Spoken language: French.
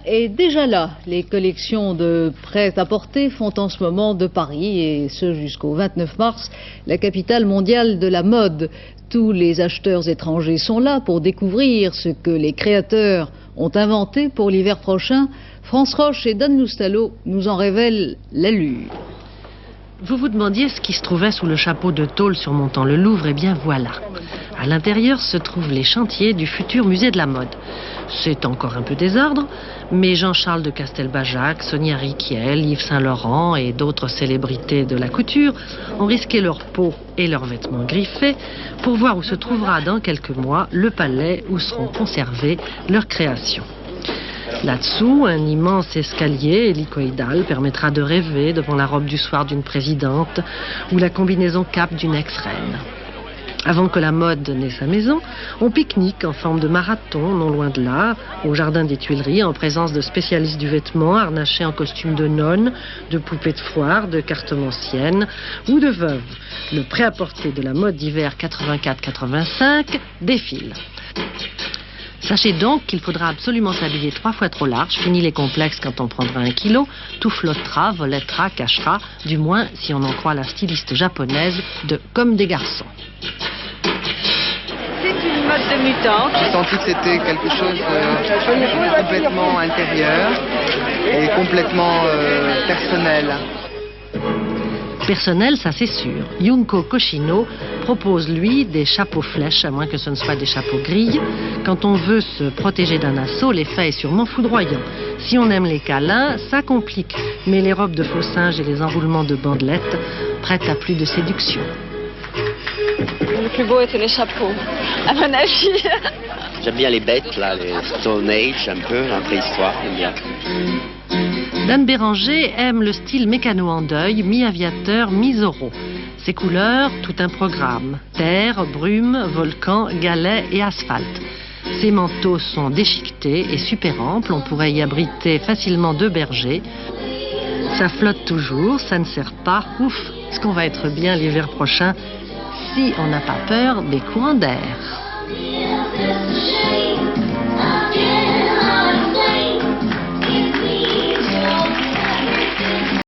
est déjà là. Les collections de prêt-à-porter font en ce moment de Paris, et ce jusqu'au 29 mars, la capitale mondiale de la mode. Tous les acheteurs étrangers sont là pour découvrir ce que les créateurs ont inventé pour l'hiver prochain. France Roche et Dan Loustalot nous en révèlent l'allure. Vous vous demandiez ce qui se trouvait sous le chapeau de tôle surmontant le Louvre, et bien voilà. À l'intérieur se trouvent les chantiers du futur musée de la mode. C'est encore un peu désordre, mais Jean-Charles de Castelbajac, Sonia Rykiel, Yves Saint-Laurent et d'autres célébrités de la couture ont risqué leur peau et leurs vêtements griffés pour voir où se trouvera dans quelques mois le palais où seront conservées leurs créations. Là-dessous, un immense escalier hélicoïdal permettra de rêver devant la robe du soir d'une présidente ou la combinaison cape d'une ex-reine. Avant que la mode n'ait sa maison, on pique-nique en forme de marathon, non loin de là, au jardin des Tuileries, en présence de spécialistes du vêtement, harnachés en costume de nonne, de poupées de foire, de cartomanciennes ou de veuves. Le prêt-à-porter de la mode d'hiver 84-85 défile. Sachez donc qu'il faudra absolument s'habiller 3 fois trop large, fini les complexes quand on prendra 1 kilo, tout flottera, volettera, cachera, du moins si on en croit la styliste japonaise de Comme des garçons. C'est une mode de mutante. J'ai senti que c'était quelque chose de complètement intérieur et complètement personnel. Personnel, ça c'est sûr. Junko Koshino propose, lui, des chapeaux flèches, à moins que ce ne soit des chapeaux grilles. Quand on veut se protéger d'un assaut, l'effet est sûrement foudroyant. Si on aime les câlins, ça complique. Mais les robes de faux singes et les enroulements de bandelettes prêtent à plus de séduction. Le plus beau était les chapeaux, à mon avis. J'aime bien les bêtes, là, les Stone Age, un peu, la préhistoire, j'aime bien. Dan Béranger aime le style mécano en deuil, mi-aviateur, mi-Zorro. Ses couleurs, tout un programme. Terre, brume, volcan, galets et asphalte. Ses manteaux sont déchiquetés et super amples, on pourrait y abriter facilement 2 bergers. Ça flotte toujours, ça ne sert pas. Ouf, ce qu'on va être bien l'hiver prochain, si on n'a pas peur des courants d'air.